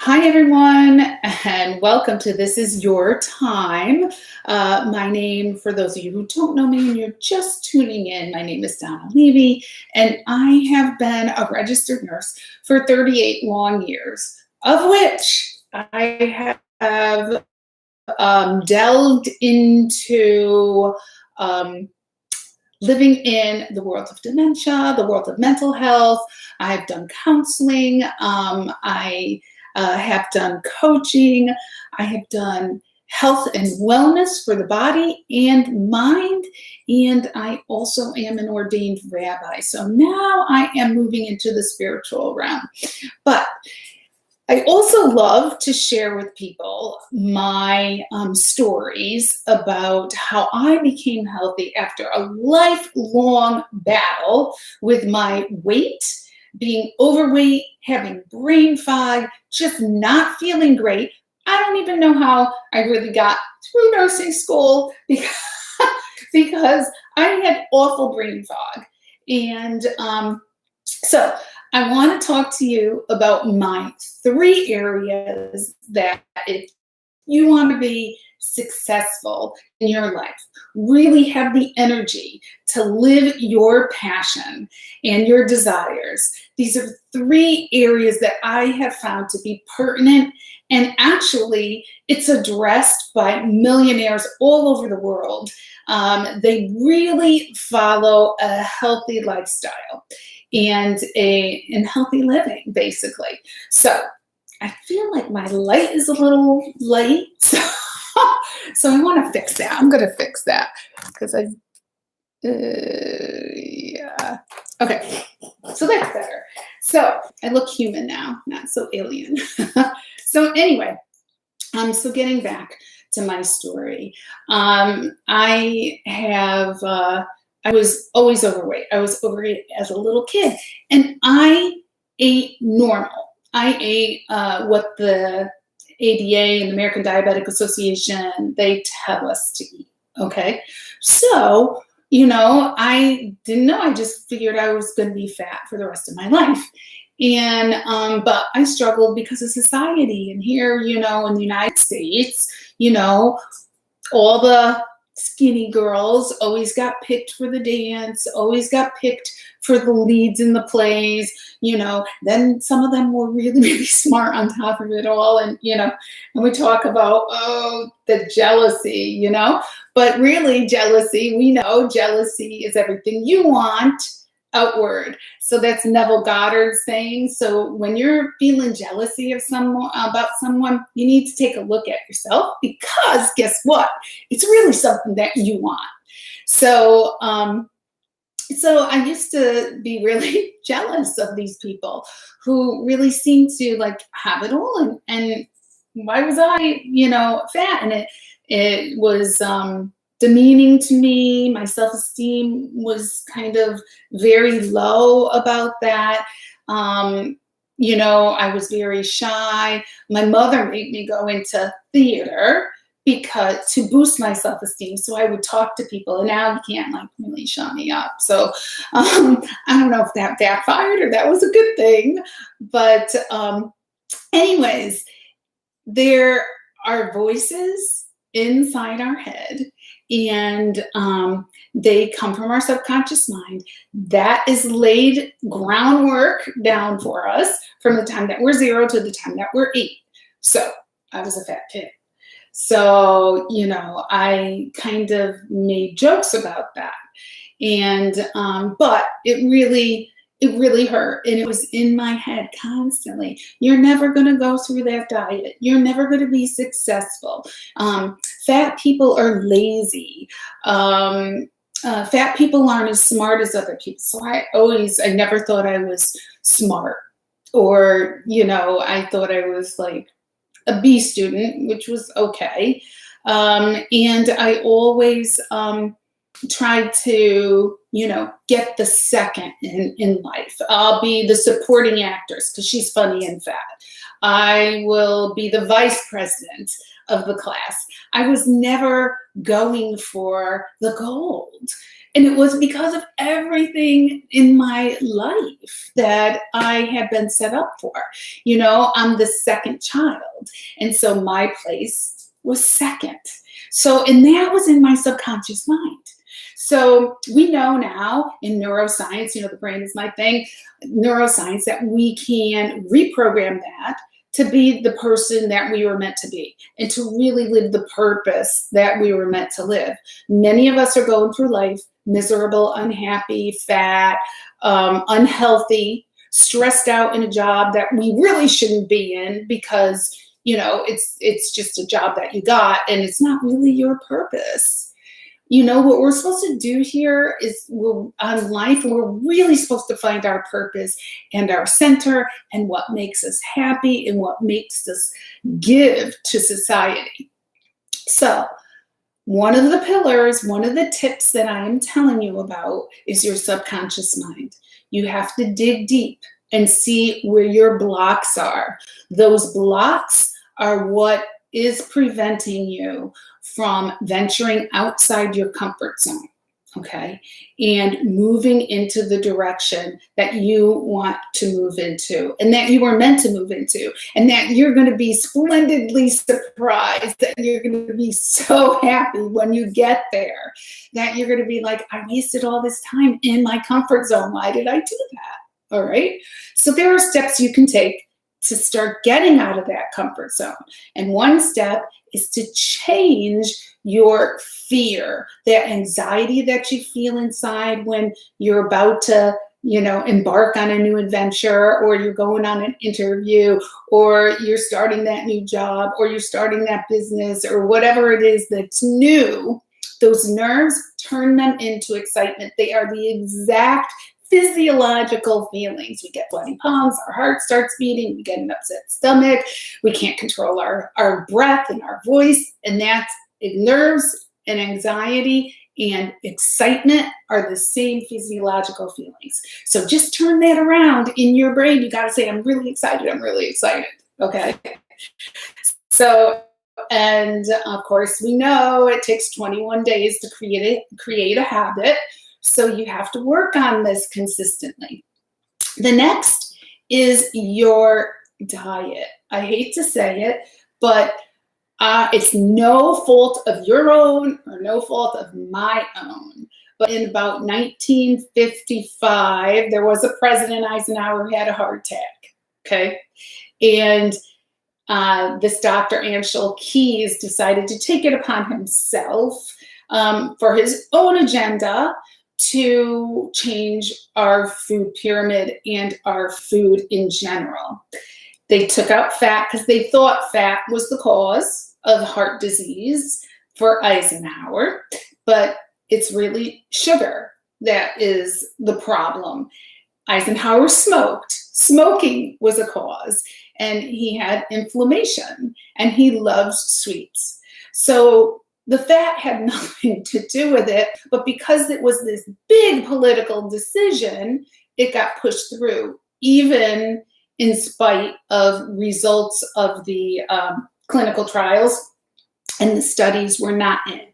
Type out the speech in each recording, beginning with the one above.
Hi, everyone, and welcome to This Is Your Time. My name, for those of you who don't know me and you're just tuning in, my name is Donna Levy, and I have been a registered nurse for 38 long years, of which I have delved into um, living in the world of dementia, the world of mental health. I've done counseling. I have done coaching. I have done health and wellness for the body and mind. And I also am an ordained rabbi. So now I am moving into the spiritual realm. But I also love to share with people my stories about how I became healthy after a lifelong battle with my weight, being overweight, having brain fog, just not feeling great. I don't even know how I really got through nursing school because I had awful brain fog. And so I want to talk to you about my 3 areas that if you want to be successful in your life, really have the energy to live your passion and your desires. These are 3 areas that I have found to be pertinent, and actually it's addressed by millionaires all over the world. They really follow a healthy lifestyle and healthy living, basically. So I feel like my light is a little light, so I want to fix that. I'm going to fix that because yeah. Okay, so that's better. So I look human now, not so alien. So anyway, so getting back to my story, I was always overweight. I was overweight as a little kid, and I ate normal. I ate what the ADA and the American Diabetic Association, they tell us to eat. Okay, so I didn't know. I just figured I was going to be fat for the rest of my life. And but I struggled because of society. And here, in the United States, all the skinny girls always got picked for the dance, always got picked for the leads in the plays. Then some of them were really, really smart on top of it all. And we talk about, the jealousy, but really jealousy, we know jealousy is everything you want outward. So that's Neville Goddard's saying. So when you're feeling jealousy of about someone, you need to take a look at yourself, because guess what? It's really something that you want. So I used to be really jealous of these people who really seemed to have it all, and why was I, fat? And it was demeaning to me. My self-esteem was kind of very low about that. I was very shy. My mother made me go into theater to boost my self-esteem, so I would talk to people, and now you can't really shut me up. So I don't know if that backfired or that was a good thing, but anyways, there are voices inside our head, and they come from our subconscious mind. That is laid groundwork down for us from the time that we're 0 to the time that we're 8. So I was a fat kid. So, I kind of made jokes about that. And, but it really hurt. And it was in my head constantly. You're never going to go through that diet. You're never going to be successful. Fat people are lazy. Fat people aren't as smart as other people. So I never thought I was smart, or, I thought I was like a B student, which was okay. And I always try to, get the second in life. I'll be the supporting actress because she's funny and fat. I will be the vice president of the class. I was never going for the gold. And it was because of everything in my life that I had been set up for. I'm the second child. And so my place was second. So, and that was in my subconscious mind. So we know now in neuroscience, the brain is my thing, neuroscience, that we can reprogram that to be the person that we were meant to be and to really live the purpose that we were meant to live. Many of us are going through life miserable, unhappy, fat, unhealthy, stressed out in a job that we really shouldn't be in because, it's just a job that you got and it's not really your purpose. What we're supposed to do here is on life, we're really supposed to find our purpose and our center and what makes us happy and what makes us give to society. So one of the pillars, one of the tips that I am telling you about is your subconscious mind. You have to dig deep and see where your blocks are. Those blocks are what is preventing you from venturing outside your comfort zone, okay, and moving into the direction that you want to move into and that you were meant to move into, and that you're going to be splendidly surprised, that you're going to be so happy when you get there, that you're going to be like, I wasted all this time in my comfort zone. Why did I do that? All right. So there are steps you can take to start getting out of that comfort zone. And one step is to change your fear, that anxiety that you feel inside when you're about to, embark on a new adventure, or you're going on an interview, or you're starting that new job, or you're starting that business, or whatever it is that's new. Those nerves, turn them into excitement. They are the exact physiological feelings. We get sweaty palms, our heart starts beating, we get an upset stomach, we can't control our breath and our voice, and that's nerves and anxiety and excitement are the same physiological feelings. So just turn that around in your brain. You got to say, I'm really excited, okay? So, and of course, we know it takes 21 days to create a habit. So you have to work on this consistently. The next is your diet. I hate to say it, but it's no fault of your own or no fault of my own. But in about 1955, there was a President Eisenhower who had a heart attack, okay? And this Dr. Anshel Keys decided to take it upon himself for his own agenda to change our food pyramid and our food in general. They took out fat because they thought fat was the cause of heart disease for Eisenhower, but it's really sugar that is the problem. Eisenhower smoked. Smoking was a cause, and he had inflammation, and he loves sweets. So the fat had nothing to do with it, but because it was this big political decision, it got pushed through, even in spite of results of the clinical trials, and the studies were not in.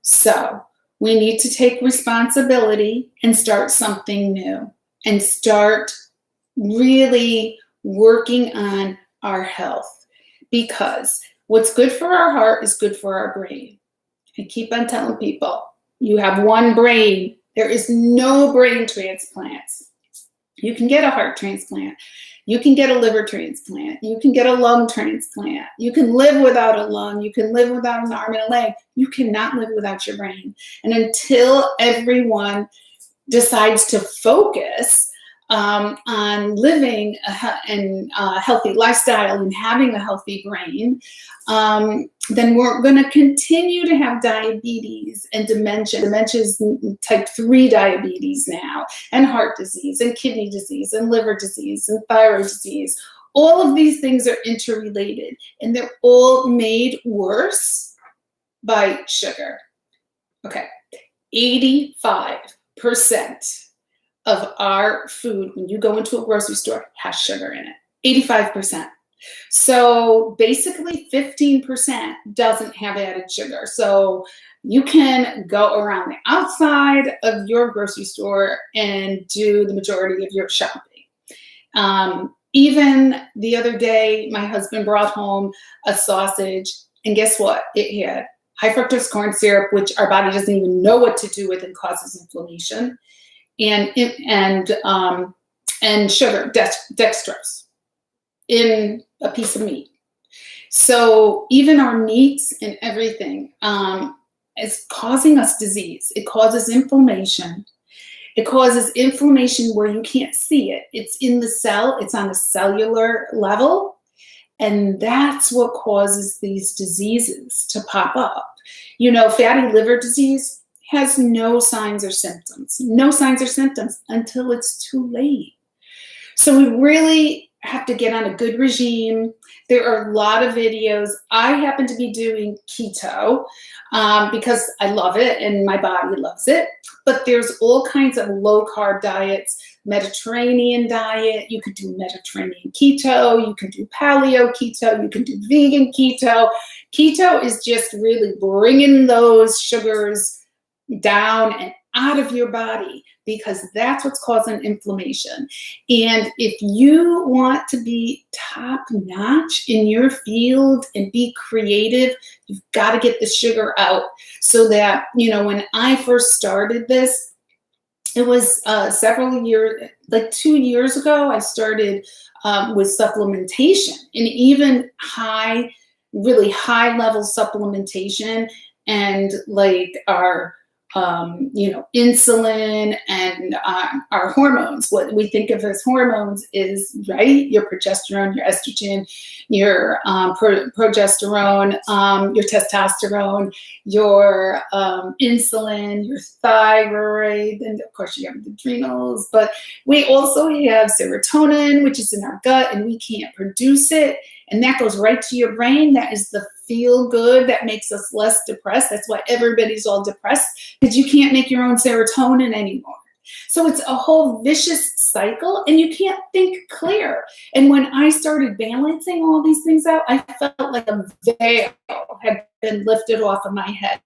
So we need to take responsibility and start something new and start really working on our health, because what's good for our heart is good for our brain. I keep on telling people, you have one brain. There is no brain transplants. You can get a heart transplant. You can get a liver transplant. You can get a lung transplant. You can live without a lung. You can live without an arm and a leg. You cannot live without your brain. And until everyone decides to focus on living a healthy lifestyle and having a healthy brain, then we're going to continue to have diabetes and dementia. Dementia is type 3 diabetes now, and heart disease, and kidney disease, and liver disease, and thyroid disease. All of these things are interrelated, and they're all made worse by sugar. Okay. 85% of our food, when you go into a grocery store, has sugar in it. 85%. So basically 15% doesn't have added sugar. So you can go around the outside of your grocery store and do the majority of your shopping. Even the other day, my husband brought home a sausage, and guess what? It had high fructose corn syrup, which our body doesn't even know what to do with and causes inflammation, and sugar, dextrose, in a piece of meat. So even our meats and everything is causing us disease. It causes inflammation. It causes inflammation where you can't see it. It's in the cell. It's on a cellular level. And that's what causes these diseases to pop up. You know, fatty liver disease has no signs or symptoms. No signs or symptoms until it's too late. So we really have to get on a good regime. There are a lot of videos. I happen to be doing keto because I love it and my body loves it. But there's all kinds of low carb diets, Mediterranean diet. You could do Mediterranean keto. You can do paleo keto. You can do vegan keto. Keto is just really bringing those sugars down and out of your body, because that's what's causing inflammation. And if you want to be top notch in your field and be creative, you've got to get the sugar out. So that, you know, when I first started this, it was several years, like 2 years ago, I started with supplementation, and even really high level supplementation, and like our insulin and our hormones. What we think of as hormones is, right, your progesterone, your estrogen, your progesterone, your testosterone, your insulin, your thyroid, and of course you have the adrenals. But we also have serotonin, which is in our gut, and we can't produce it. And that goes right to your brain. That is the feel good that makes us less depressed. That's why everybody's all depressed, because you can't make your own serotonin anymore. So it's a whole vicious cycle, and you can't think clear. And when I started balancing all these things out, I felt like a veil had been lifted off of my head.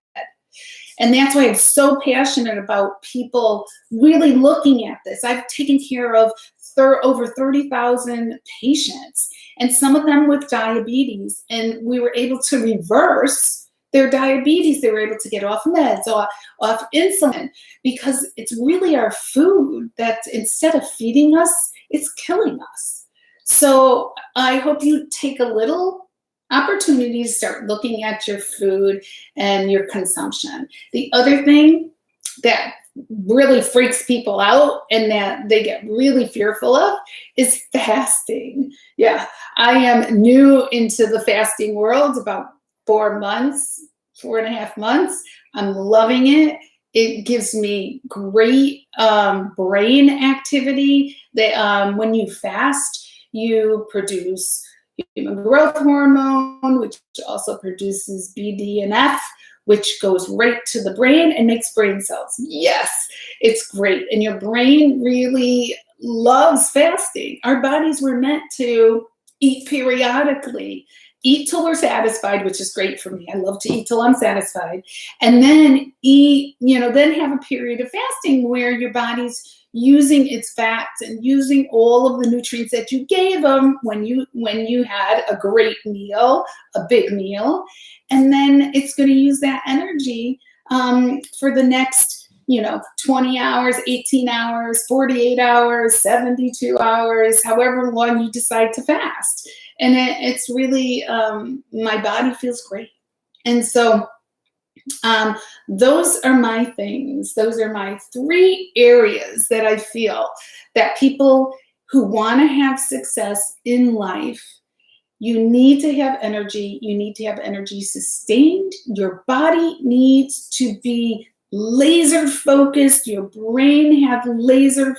And that's why I'm so passionate about people really looking at this. I've taken care of over 30,000 patients, and some of them with diabetes, and we were able to reverse their diabetes. They were able to get off meds, off insulin, because it's really our food that, instead of feeding us, it's killing us. So I hope you take a little opportunity to start looking at your food and your consumption. The other thing that really freaks people out and that they get really fearful of is fasting. Yeah, I am new into the fasting world, about 4.5 months. I'm loving it. It gives me great brain activity. When you fast, you produce human growth hormone, which also produces BDNF, which goes right to the brain and makes brain cells. Yes, it's great. And your brain really loves fasting. Our bodies were meant to eat periodically, eat till we're satisfied, which is great for me. I love to eat till I'm satisfied. And then eat, then have a period of fasting where your body's using its fats and using all of the nutrients that you gave them when you had a great meal, a big meal. And then it's going to use that energy for the next, 20 hours, 18 hours, 48 hours, 72 hours, however long you decide to fast. And it's really, my body feels great. And so those are my things. Those are my 3 areas that I feel that people who want to have success in life, you need to have energy. You need to have energy sustained. Your body needs to be laser focused. Your brain have be laser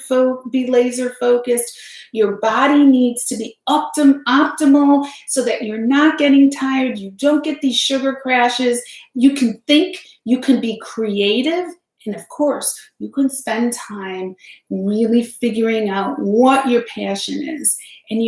focused. Your body needs to be optimal so that you're not getting tired. You don't get these sugar crashes. You can think, you can be creative, And of course, you can spend time really figuring out what your passion is. And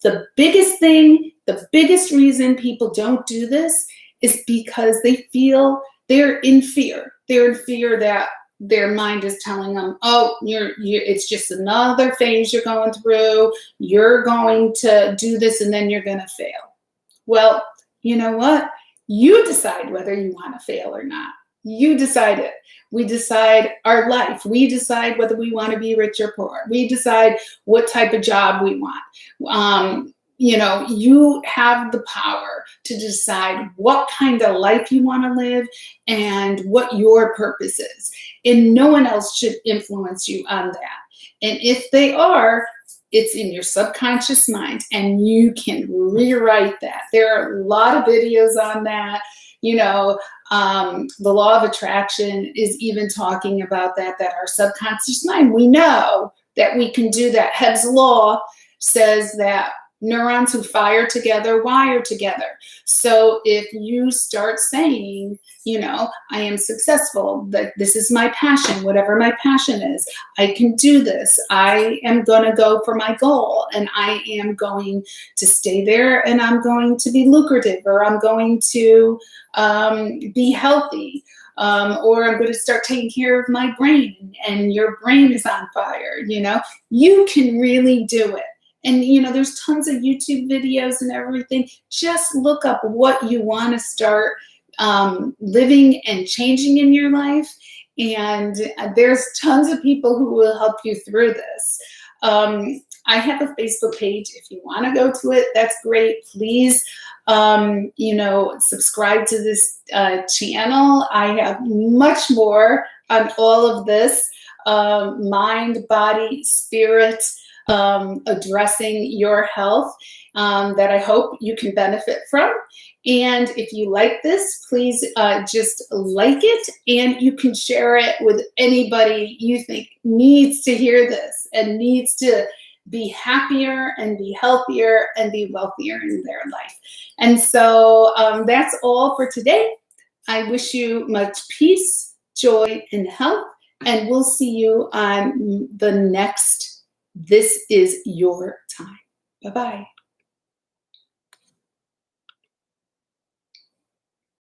the biggest thing, the biggest reason people don't do this is because they feel they're in fear. They're in fear that their mind is telling them, oh, it's just another phase you're going through. You're going to do this and then you're going to fail. Well, you know what? You decide whether you want to fail or not. You decide it. We decide our life. We decide whether we want to be rich or poor. We decide what type of job we want. You have the power to decide what kind of life you want to live and what your purpose is. And no one else should influence you on that. And if they are, it's in your subconscious mind, and you can rewrite that. There are a lot of videos on that. The law of attraction is even talking about that our subconscious mind, we know that we can do that. Hebb's law says that neurons who fire together wire together. So if you start saying, I am successful, that this is my passion, whatever my passion is, I can do this. I am going to go for my goal, and I am going to stay there, and I'm going to be lucrative, or I'm going to be healthy, or I'm going to start taking care of my brain, and your brain is on fire. You can really do it. And, there's tons of YouTube videos and everything. Just look up what you want to start living and changing in your life. And there's tons of people who will help you through this. I have a Facebook page. If you want to go to it, that's great. Please, subscribe to this channel. I have much more on all of this, mind, body, spirit, addressing your health, that I hope you can benefit from. And if you like this, please just like it, and you can share it with anybody you think needs to hear this and needs to be happier and be healthier and be wealthier in their life. And so that's all for today. I wish you much peace, joy, and health, and we'll see you on the next This Is Your Time. Bye-bye.